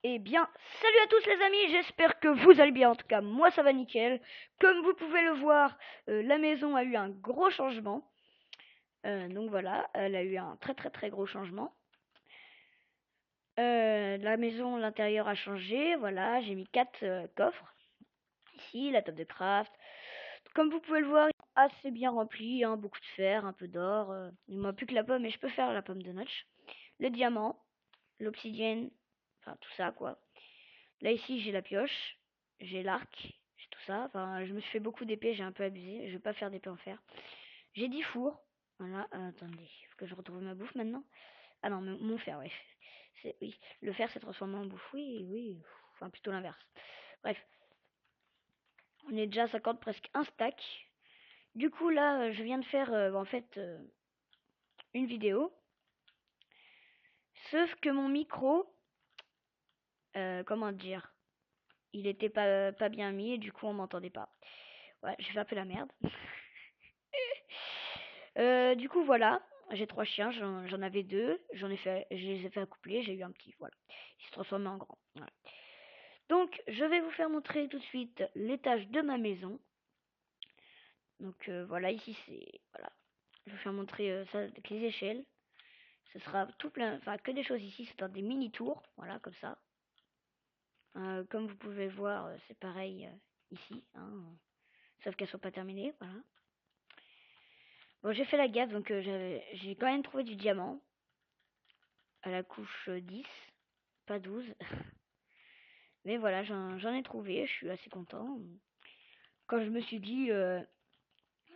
Eh bien, salut à tous les amis, j'espère que vous allez bien. En tout cas, moi ça va nickel. Comme vous pouvez le voir, la maison a eu un gros changement. Donc voilà, elle a eu un très gros changement. La maison, l'intérieur a changé. Voilà, j'ai mis 4 coffres. Ici, la table de craft. Comme vous pouvez le voir, assez bien rempli, hein, beaucoup de fer, un peu d'or. Il ne manque plus que la pomme, mais je peux faire la pomme de notch. Le diamant, l'obsidienne, enfin tout ça quoi. Là ici j'ai la pioche, j'ai l'arc, j'ai tout ça. Enfin je me suis fait beaucoup d'épées, j'ai un peu abusé. Je vais pas faire d'épée en fer. J'ai 10 fours. Voilà, attendez, faut que je retrouve ma bouffe maintenant. Ah non, mon fer, ouais. Oui, le fer s'est transformé en bouffe. Oui. Enfin plutôt l'inverse. Bref, on est déjà à 50, presque un stack. Du coup là, je viens de faire en fait une vidéo. Sauf que mon micro, comment dire, il était pas bien mis et du coup on m'entendait pas. Ouais, j'ai fait un peu la merde. Du coup voilà, j'ai 3 chiens, j'en avais 2, je les ai fait accoupler, j'ai eu un petit, voilà. Il s'est transformé en grand. Voilà. Donc je vais vous faire montrer tout de suite l'étage de ma maison. Donc voilà, ici c'est, voilà. Je vais vous faire montrer ça avec les échelles. Ce sera tout plein, enfin que des choses ici, c'est dans des mini tours, voilà comme ça. Comme vous pouvez voir, c'est pareil ici, hein, sauf qu'elles sont pas terminées, voilà. Bon, j'ai fait la gaffe, donc j'ai quand même trouvé du diamant à la couche 10, pas 12. Mais voilà, j'en ai trouvé, je suis assez content. Quand je me suis dit, je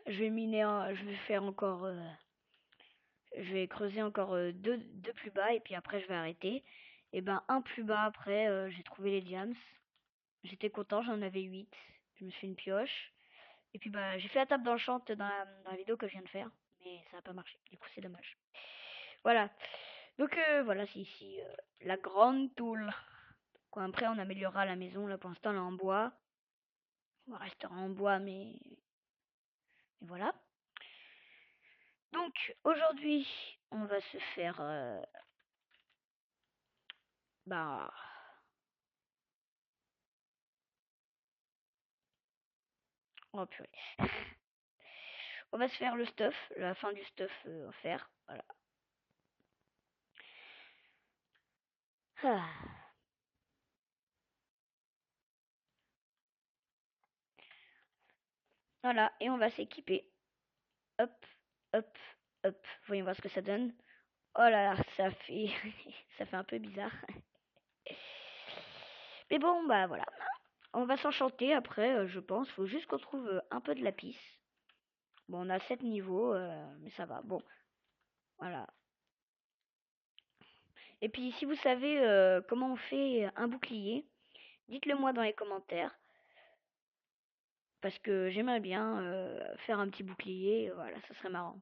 vais miner, je vais faire encore, je vais creuser encore deux plus bas et puis après je vais arrêter. Et ben un plus bas après, j'ai trouvé les diams. J'étais content, j'en avais 8. Je me suis fait une pioche. Et puis bah j'ai fait la table d'enchant dans la vidéo que je viens de faire, mais ça n'a pas marché. Du coup c'est dommage. Voilà. Donc voilà, c'est ici la grande toule. Quoi, après on améliorera la maison. Là pour l'instant elle est en bois. On restera en bois, mais voilà. Donc aujourd'hui on va se faire bah oh purée. On va se faire le stuff, la fin du stuff offert. Voilà. Ah. Voilà, et on va s'équiper. Hop, hop, hop. Voyons voir ce que ça donne. Oh là là, ça fait ça fait un peu bizarre. Mais bon, bah voilà. On va s'enchanter après, je pense. Faut juste qu'on trouve un peu de lapis. Bon, on a 7 niveaux, mais ça va. Bon, voilà. Et puis, si vous savez comment on fait un bouclier, dites-le moi dans les commentaires. Parce que j'aimerais bien faire un petit bouclier. Voilà, ça serait marrant.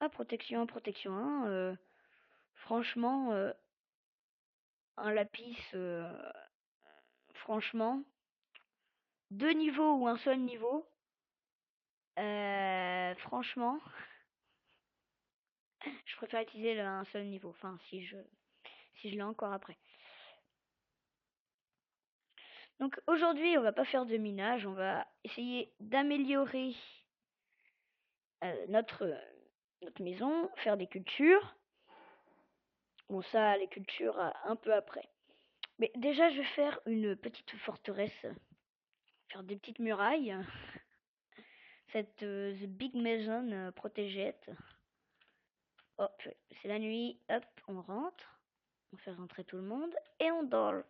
Ah, protection 1. Franchement, un lapis, franchement, 2 niveaux ou un seul niveau. Franchement, je préfère utiliser un seul niveau. Enfin, si je l'ai encore après. Donc aujourd'hui, on va pas faire de minage, on va essayer d'améliorer notre maison, faire des cultures. Bon, ça, les cultures, un peu après. Mais déjà, je vais faire une petite forteresse, faire des petites murailles. Cette the big maison protégée. Hop, c'est la nuit, hop, on rentre. On fait rentrer tout le monde et on dort.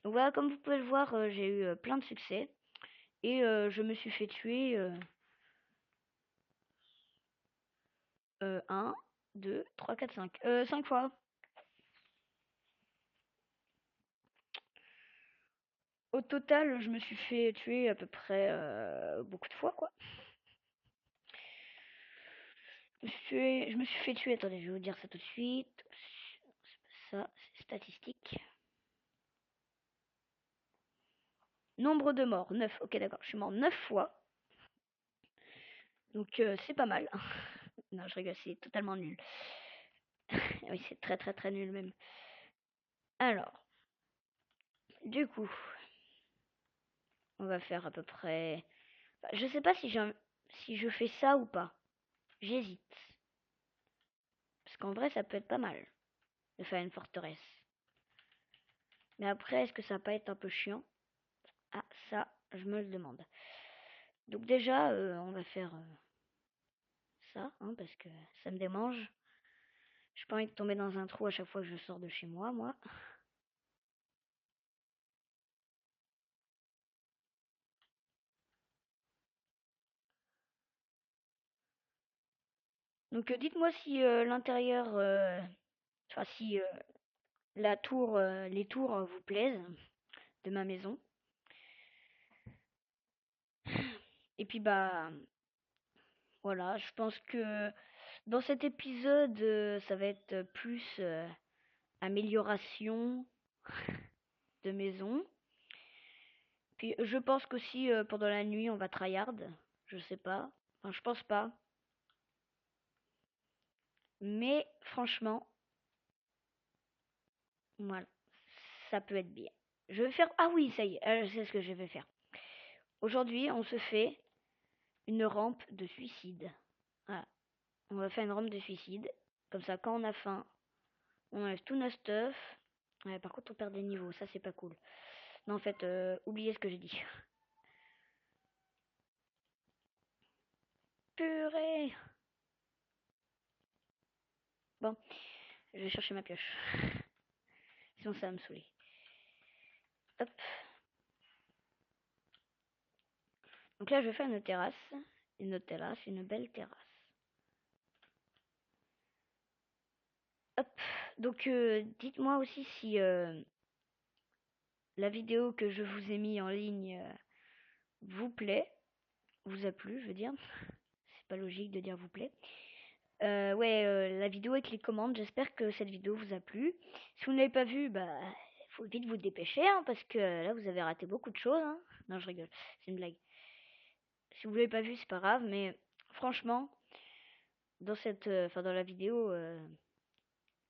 Donc voilà, comme vous pouvez le voir, j'ai eu plein de succès. Et je me suis fait tuer 1, 2, 3, 4, 5. 5 fois. Au total, je me suis fait tuer à peu près beaucoup de fois, quoi. Je me suis fait tuer, attendez, je vais vous dire ça tout de suite. Ça, c'est statistique. Nombre de morts, 9. Ok, d'accord, je suis mort 9 fois. Donc c'est pas mal. Non, je rigole, c'est totalement nul. Oui, c'est très nul même. Alors. Du coup, on va faire à peu près... Je sais pas si je fais ça ou pas. J'hésite. Parce qu'en vrai, ça peut être pas mal de faire une forteresse. Mais après, est-ce que ça va pas être un peu chiant? Ah, ça, je me le demande. Donc déjà, on va faire ça, hein, parce que ça me démange. J'ai pas envie de tomber dans un trou à chaque fois que je sors de chez moi, moi. Donc dites-moi si l'intérieur, enfin si la tour, les tours vous plaisent de ma maison. Et puis bah voilà, je pense que dans cet épisode, ça va être plus amélioration de maison. Puis je pense qu'aussi pendant la nuit on va tryhard. Je sais pas. Enfin je pense pas. Mais franchement, voilà. Ça peut être bien. Je vais faire. Ah oui, ça y est, je sais ce que je vais faire. Aujourd'hui, on se fait une rampe de suicide. Voilà. On va faire une rampe de suicide. Comme ça, quand on a faim, on enlève tout notre stuff. Ouais, par contre, on perd des niveaux. Ça, c'est pas cool. Non, en fait, oubliez ce que j'ai dit. Purée. Bon, je vais chercher ma pioche. Sinon, ça va me saouler. Hop. Donc là, je vais faire une terrasse. Une belle terrasse. Hop. Donc, dites-moi aussi si la vidéo que je vous ai mis en ligne vous plaît. Vous a plu, je veux dire. C'est pas logique de dire vous plaît. Ouais, la vidéo avec les commandes, j'espère que cette vidéo vous a plu. Si vous ne l'avez pas vue, bah, faut vite vous dépêcher, hein, parce que là, vous avez raté beaucoup de choses, hein. Non, je rigole, c'est une blague. Si vous l'avez pas vue, c'est pas grave, mais franchement, dans cette, enfin, dans la vidéo,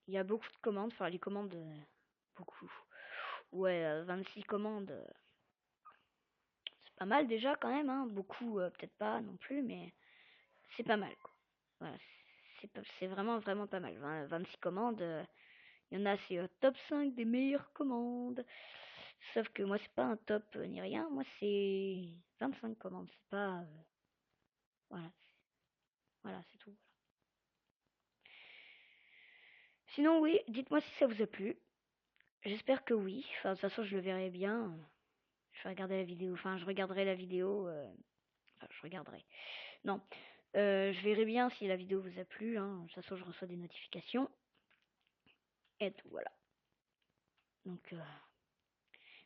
il y a beaucoup de commandes, enfin, les commandes, beaucoup. Ouais, 26 commandes, c'est pas mal déjà quand même, hein. Beaucoup, peut-être pas non plus, mais c'est pas mal, quoi. Voilà, c'est vraiment, vraiment pas mal. 26 commandes, il y en a, c'est top 5 des meilleures commandes. Sauf que moi, c'est pas un top ni rien. Moi, c'est 25 commandes. C'est pas. Voilà. Voilà, c'est tout. Sinon, oui, dites-moi si ça vous a plu. J'espère que oui. Enfin, de toute façon, je le verrai bien. Je vais regarder la vidéo. Enfin, je regarderai la vidéo. Enfin, je regarderai. Non. Je verrai bien si la vidéo vous a plu. Hein. De toute façon, je reçois des notifications. Et tout, voilà. Donc,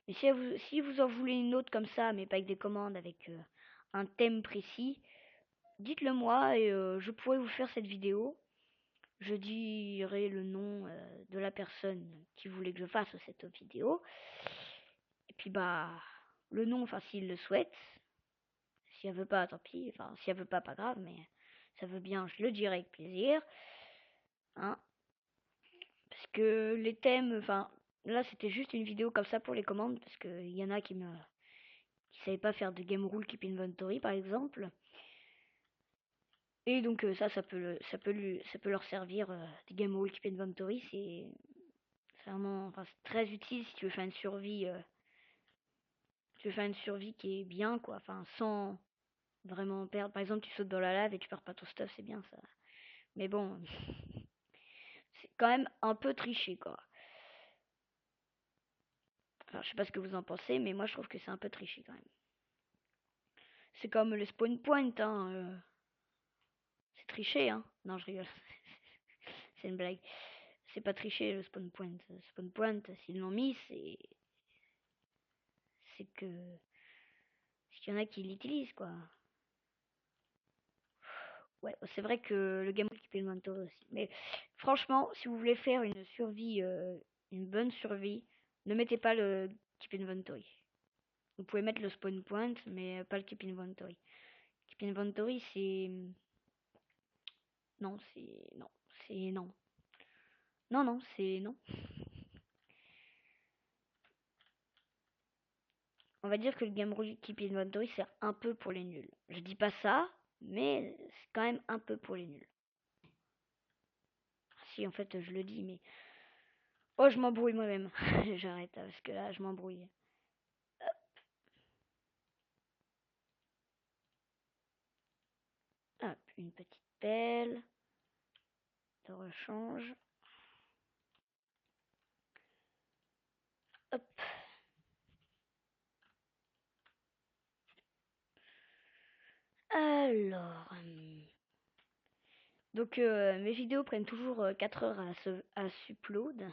mais si vous en voulez une autre comme ça, mais pas avec des commandes, avec un thème précis, dites-le moi et je pourrais vous faire cette vidéo. Je dirai le nom de la personne qui voulait que je fasse cette vidéo. Et puis bah le nom, enfin s'il le souhaite. Si elle veut pas, tant pis. Enfin si elle veut pas, pas grave, mais ça veut bien, je le dirai avec plaisir. Hein. Parce que les thèmes, enfin là c'était juste une vidéo comme ça pour les commandes, parce qu'il y en a qui savaient pas faire de game rule keep inventory par exemple. Et donc ça peut leur servir des game rule keep inventory, c'est vraiment, enfin, c'est très utile si tu veux faire une survie, qui est bien, quoi. Enfin, sans vraiment perdre. Par exemple, tu sautes dans la lave et tu perds pas ton stuff, c'est bien ça. Mais bon, c'est quand même un peu triché, quoi. Alors, je sais pas ce que vous en pensez, mais moi je trouve que c'est un peu triché quand même. C'est comme le spawn point, hein. C'est triché, hein. Non, je rigole. C'est une blague. C'est pas triché le spawn point. Le spawn point, s'ils l'ont mis, c'est qu'il y en a qui l'utilisent, quoi. Ouais, c'est vrai que le gameplay qui peut le mentor aussi. Mais franchement, si vous voulez faire une survie, une bonne survie, ne mettez pas le Keep Inventory. Vous pouvez mettre le spawn point, mais pas le Keep Inventory. Keep Inventory, c'est... Non, c'est... Non, c'est... Non. Non, non, c'est... Non. on va dire que le Game Keep Inventory, c'est un peu pour les nuls. Je dis pas ça, mais c'est quand même un peu pour les nuls. Si, en fait, je le dis, mais... Oh, je m'embrouille moi-même. J'arrête, parce que là, je m'embrouille. Hop, une petite pelle. De rechange. Hop. Alors... Donc, mes vidéos prennent toujours 4 heures à upload.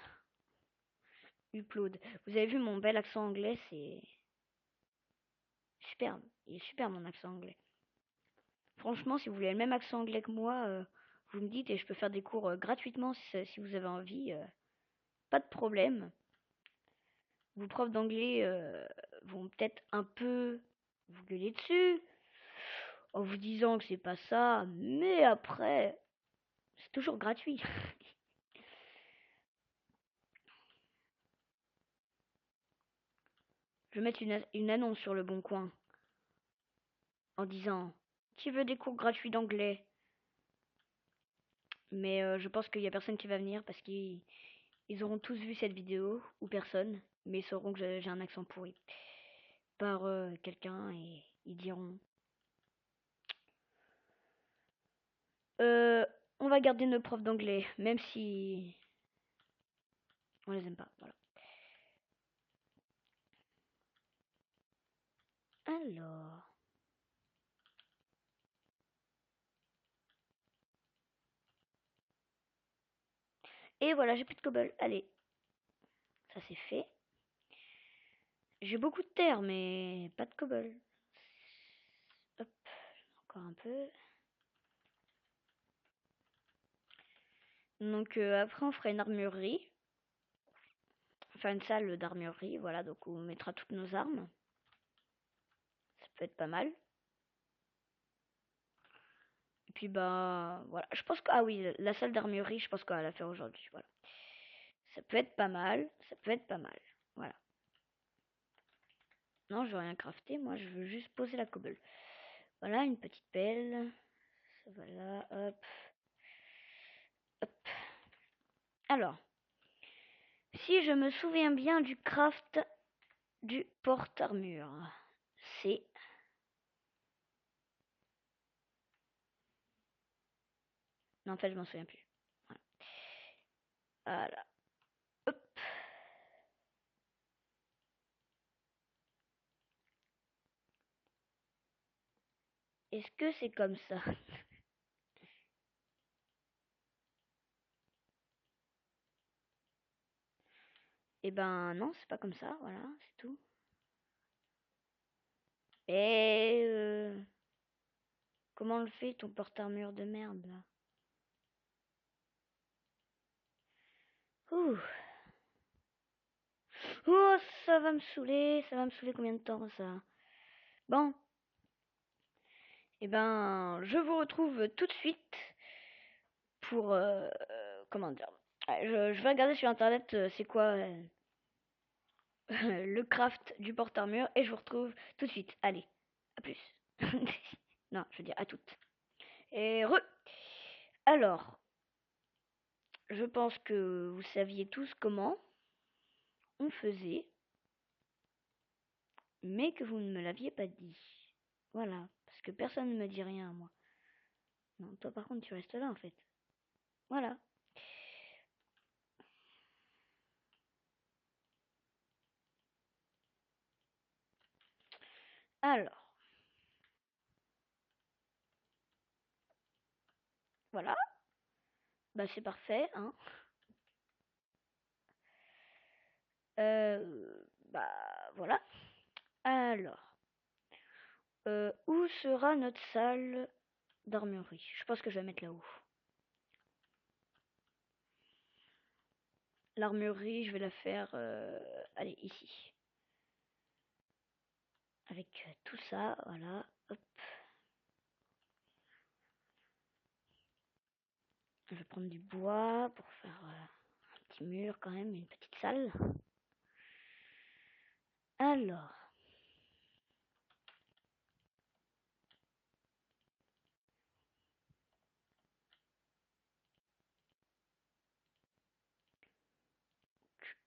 Upload. Vous avez vu mon bel accent anglais, c'est... superbe. Il est super mon accent anglais. Franchement, si vous voulez le même accent anglais que moi, vous me dites et je peux faire des cours gratuitement si vous avez envie. Pas de problème. Vos profs d'anglais vont peut-être un peu vous gueuler dessus en vous disant que c'est pas ça, mais après, c'est toujours gratuit. Je vais mettre une annonce sur le Bon Coin en disant qui veut des cours gratuits d'anglais. Mais je pense qu'il y a personne qui va venir parce qu'ils auront tous vu cette vidéo ou personne, mais ils sauront que j'ai un accent pourri par quelqu'un et ils diront on va garder nos profs d'anglais même si on les aime pas. Voilà. Alors. Et voilà, j'ai plus de cobble. Allez. Ça c'est fait. J'ai beaucoup de terre, mais pas de cobble. Hop. Encore un peu. Donc après on fera une armurerie. Enfin une salle d'armurerie. Voilà, donc on mettra toutes nos armes. Ça peut être pas mal. Et puis bah voilà. Je pense que... Ah oui, la salle d'armurerie, je pense qu'on va la faire aujourd'hui. Voilà. Ça peut être pas mal. Ça peut être pas mal. Voilà. Non, je veux rien crafter, moi je veux juste poser la cobble. Voilà, une petite pelle. Voilà, hop. Hop. Alors, si je me souviens bien du craft du porte-armure, c'est... Non, en fait, je m'en souviens plus. Voilà. Hop. Est-ce que c'est comme ça? Eh ben non, c'est pas comme ça, voilà, c'est tout. Et comment on le fait ton porte-armure de merde là? Ouh. Oh, ça va me saouler, combien de temps ça? Bon, eh ben je vous retrouve tout de suite pour comment dire. Je vais regarder sur internet c'est quoi le craft du porte-armure et je vous retrouve tout de suite. Allez, à plus. Non, je veux dire à toutes. Et alors, je pense que vous saviez tous comment on faisait, mais que vous ne me l'aviez pas dit. Voilà, parce que personne ne me dit rien, moi. Non, toi par contre, tu restes là en fait. Voilà. Alors, voilà. Bah c'est parfait, hein. Bah voilà. Alors, où sera notre salle d'armurerie? Je pense que je vais mettre là-haut. L'armurerie, je vais la faire, allez, ici. Avec tout ça, voilà. Hop. Je vais prendre du bois pour faire un petit mur quand même, une petite salle. Alors.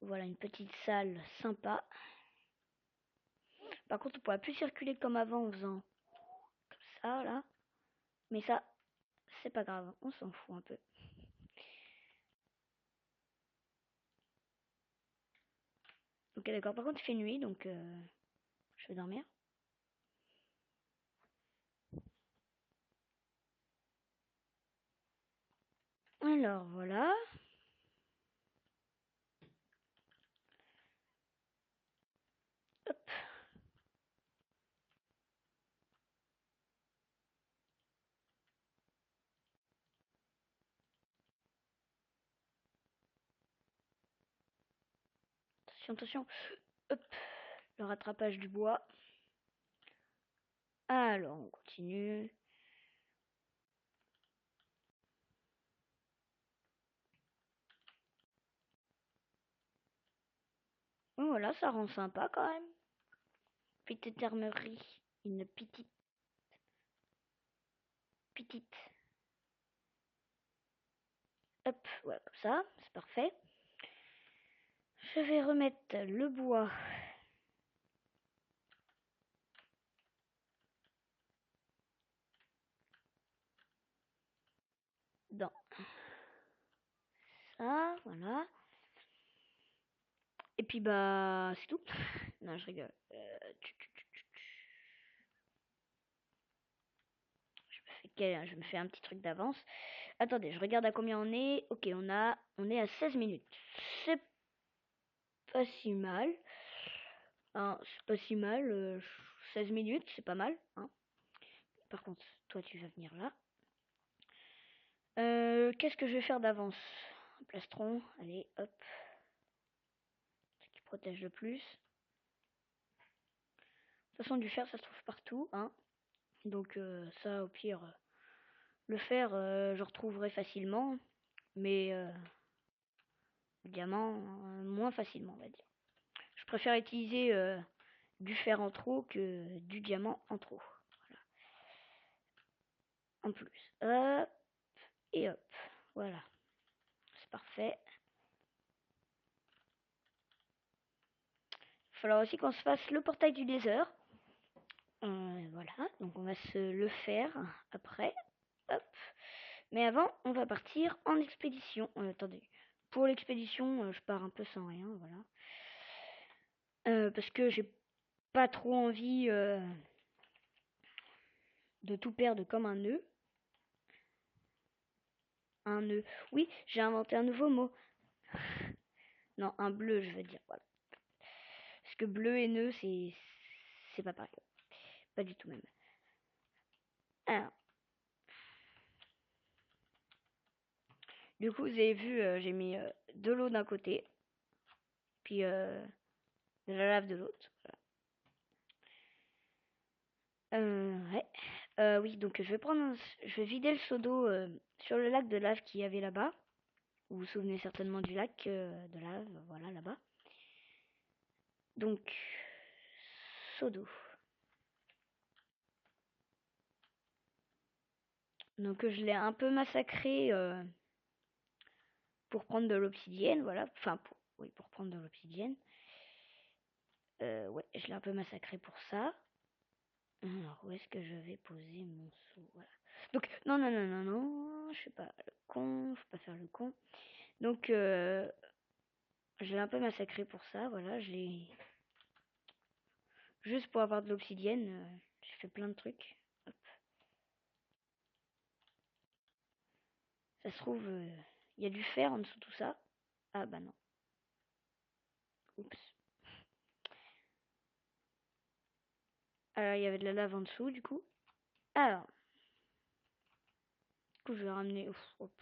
voilà une petite salle sympa. Par contre, on pourra plus circuler comme avant en faisant comme ça, là. Mais ça, c'est pas grave, on s'en fout un peu. Ok, d'accord. Par contre, il fait nuit, donc je vais dormir. Alors, voilà. Hop. Attention, attention. Hop. Le rattrapage du bois. Alors, on continue. Voilà, ça rend sympa quand même. Petite armerie. Une petite. Petite. Hop, voilà, comme ça. C'est parfait. Je vais remettre le bois. Dans ça, voilà. Et puis bah, c'est tout. Non, je rigole. Je me fais un petit truc d'avance. Attendez, je regarde à combien on est. Ok, on est à 16 minutes. C'est pas si mal. Hein, c'est pas si mal. 16 minutes, c'est pas mal. Hein. Par contre, toi, tu vas venir là. Qu'est-ce que je vais faire d'avance? Un plastron. Allez, hop. Ce qui protège le plus. De toute façon, du fer, ça se trouve partout. Hein. Donc, ça, au pire, le fer, je retrouverai facilement. Mais le diamant, moins facilement, on va dire. Je préfère utiliser du fer en trop que du diamant en trop. Voilà. En plus. Hop. Et hop. Voilà. C'est parfait. Il va falloir aussi qu'on se fasse le portail du Nether. Voilà. Donc on va se le faire après. Hop. Mais avant, on va partir en expédition. Attendez. Pour l'expédition, je pars un peu sans rien. Voilà. Parce que j'ai pas trop envie de tout perdre comme un nœud. Un nœud. Oui, j'ai inventé un nouveau mot. Non, un bleu, je veux dire. Voilà. Parce que bleu et nœud, c'est pas pareil. Pas du tout même. Alors. Du coup, vous avez vu, j'ai mis de l'eau d'un côté. Puis de la lave de l'autre. Voilà. Ouais. Oui, donc je vais vider le seau d'eau sur le lac de lave qu'il y avait là-bas. Vous vous souvenez certainement du lac de lave, voilà là-bas. Donc, seau d'eau. Donc je l'ai un peu massacré pour prendre de l'obsidienne, voilà. Enfin, oui, pour prendre de l'obsidienne. Ouais, je l'ai un peu massacré pour ça. Alors, où est-ce que je vais poser mon seau? Voilà. Donc, non, non, non, non, non, je suis pas le con, faut pas faire le con. Donc, je l'ai un peu massacré pour ça, voilà, juste pour avoir de l'obsidienne, j'ai fait plein de trucs. Hop. Ça se trouve, il y a du fer en dessous de tout ça. Ah bah non. Oups. Alors, il y avait de la lave en dessous, du coup. Alors, du coup, je vais ramener... Ouf, hop.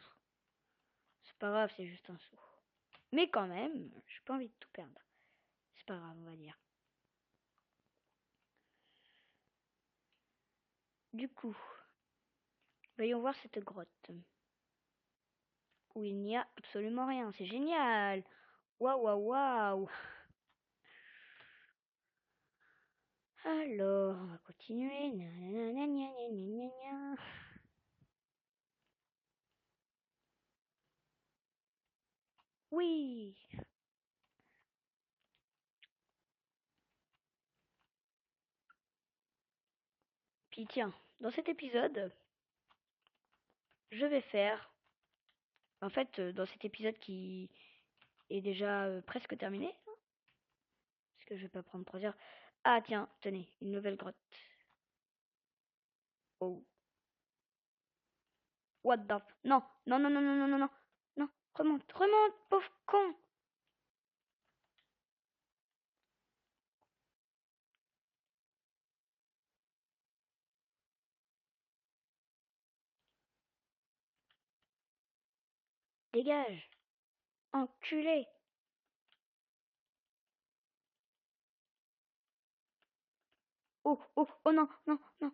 C'est pas grave, c'est juste un seau. Mais quand même, j'ai pas envie de tout perdre. C'est pas grave, on va dire. Du coup, voyons voir cette grotte. Où il n'y a absolument rien. C'est génial. Waouh, waouh, waouh. Alors, on va continuer. Oui. Puis tiens, dans cet épisode, je vais faire... En fait, dans cet épisode qui est déjà presque terminé, parce que je vais pas prendre 3 heures. Ah tiens, tenez, une nouvelle grotte. Oh. What the... Non, non, non, non, non, non, non, non. Non, remonte, remonte, pauvre con. Dégage, enculé. Oh, oh, oh non, non, non.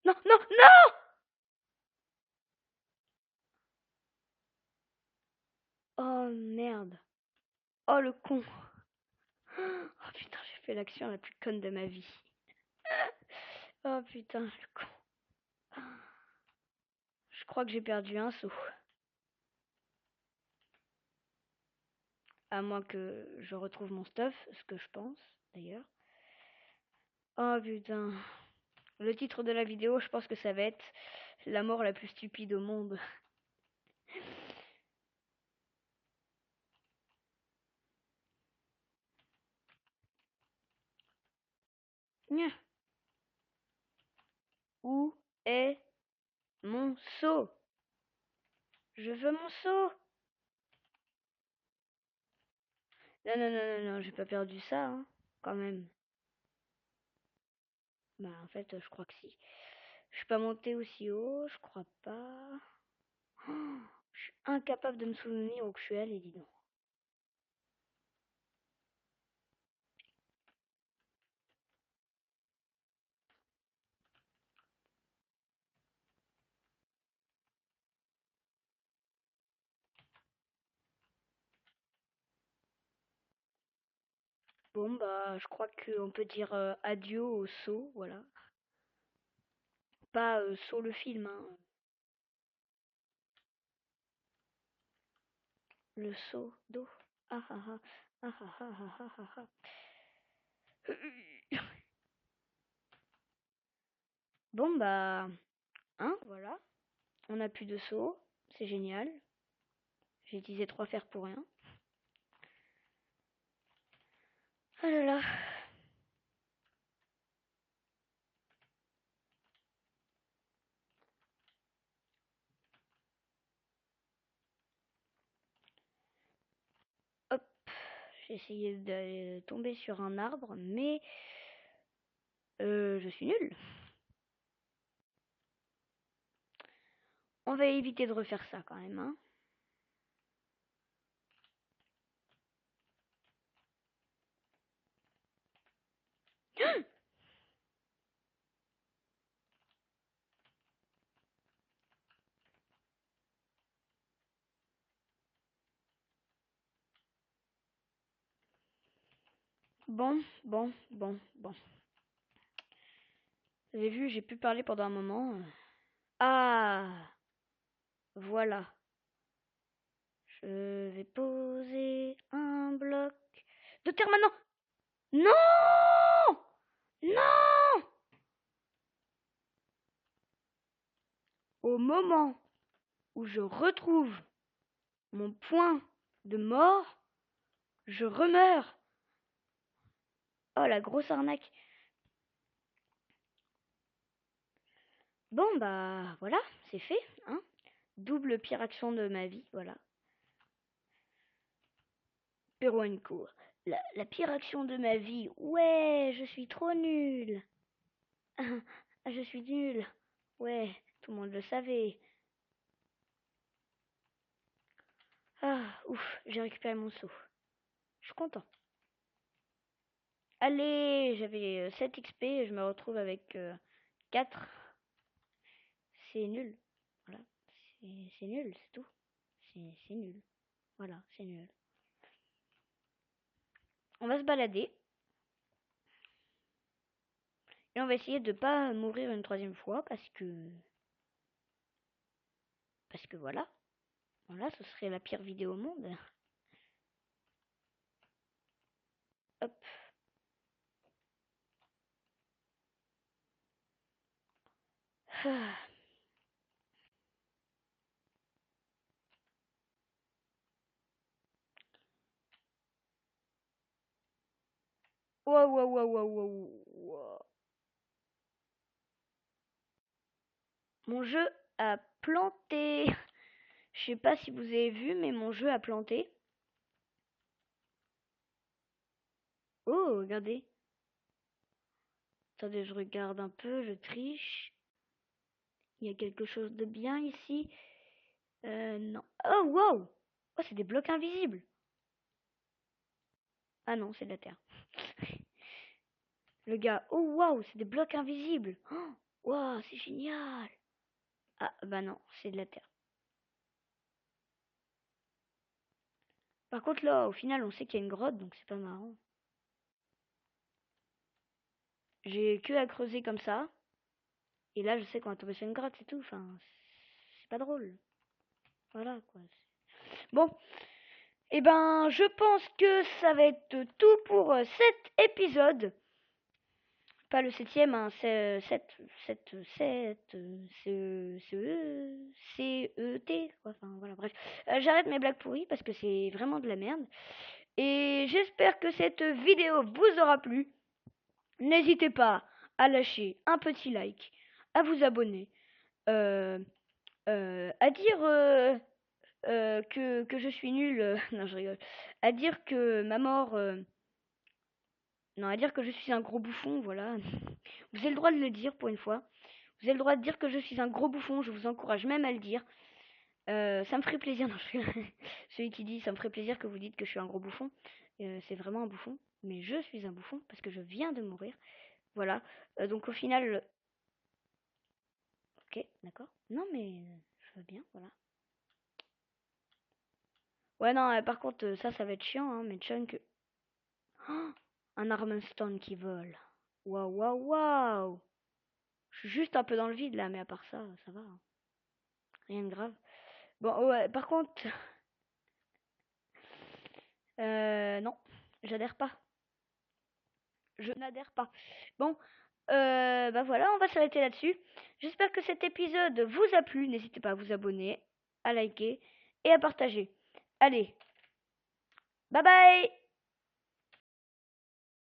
Non, non, non. Oh merde. Oh le con. Oh putain, j'ai fait l'action la plus conne de ma vie. Oh putain, le con. Je crois que j'ai perdu un saut. À moins que je retrouve mon stuff, ce que je pense d'ailleurs. Oh putain. Le titre de la vidéo, je pense que ça va être la mort la plus stupide au monde. Nya. Où est mon seau? Je veux mon seau. Non, non, non, non, non, j'ai pas perdu ça, hein, quand même. Bah, en fait, je crois que si. Je suis pas montée aussi haut, je crois pas. Oh, je suis incapable de me souvenir où que je suis allée, dis donc. Bon, bah, je crois qu'on peut dire adieu au saut, voilà. Pas saut le film, hein. Le seau d'eau. Ah ah ah. Ah ah ah ah ah ah ah. Bon, bah, hein, voilà. On a plus de seau. C'est génial. J'ai utilisé 3 fers pour rien. Oh là là. Hop. J'ai essayé de tomber sur un arbre, mais je suis nulle. On va éviter de refaire ça quand même, hein. Bon, bon, bon, bon. Vous avez vu, j'ai pu parler pendant un moment. Ah, voilà. Je vais poser un bloc de terre maintenant. Non! Non! Au moment où je retrouve mon point de mort, je remeurs. Oh, la grosse arnaque. Bon, bah, voilà, c'est fait, hein. Double pire action de ma vie, voilà. Perouencourt. La pire action de ma vie. Ouais, je suis trop nulle. Je suis nulle. Ouais, tout le monde le savait. Ah, ouf, j'ai récupéré mon seau. Je suis content. Allez, j'avais 7 XP et je me retrouve avec 4. C'est nul. Voilà. C'est nul, c'est tout. C'est nul. Voilà, c'est nul. On va se balader. Et on va essayer de pas mourir une 3e fois parce que... Parce que voilà. Voilà, ce serait la pire vidéo au monde. Hop. Wow, wow, wow, wow, wow, wow. Mon jeu a planté. Je sais pas si vous avez vu, mais mon jeu a planté. Oh, regardez. Attendez, je regarde un peu, je triche. Il y a quelque chose de bien ici. Non. Oh, wow! Oh, c'est des blocs invisibles. Ah non, c'est de la terre. Le gars, oh, wow, c'est des blocs invisibles. Oh, wow, c'est génial. Ah, bah non, c'est de la terre. Par contre, là, au final, on sait qu'il y a une grotte, donc c'est pas marrant. J'ai que à creuser comme ça. Et là, je sais qu'on va tomber sur une grotte, c'est tout. Enfin, c'est pas drôle. Voilà, quoi. Bon. Eh ben, je pense que ça va être tout pour cet épisode. Pas le septième, hein, c'est C-E-T, quoi. Enfin, voilà, bref. J'arrête mes blagues pourries parce que c'est vraiment de la merde. Et j'espère que cette vidéo vous aura plu. N'hésitez pas à lâcher un petit like, à vous abonner, à dire que je suis nul. Non, je rigole. À dire que ma mort... non, à dire que je suis un gros bouffon, voilà. Vous avez le droit de le dire pour une fois. Vous avez le droit de dire que je suis un gros bouffon, je vous encourage même à le dire. Ça me ferait plaisir, non, celui qui dit ça me ferait plaisir que vous dites que je suis un gros bouffon. C'est vraiment un bouffon, mais je suis un bouffon parce que je viens de mourir. Voilà. Donc au final... Ok, d'accord. Non mais je veux bien, voilà. Ouais, non, par contre, ça va être chiant, hein, mais Chunk... Oh, un Armenstone qui vole. Waouh, waouh, waouh. Je suis juste un peu dans le vide là, mais à part ça, ça va, hein. Rien de grave. Bon, ouais, par contre, non, j'adhère pas. Je n'adhère pas. Bon, bah voilà, on va s'arrêter là-dessus. J'espère que cet épisode vous a plu. N'hésitez pas à vous abonner, à liker et à partager. Allez, bye bye!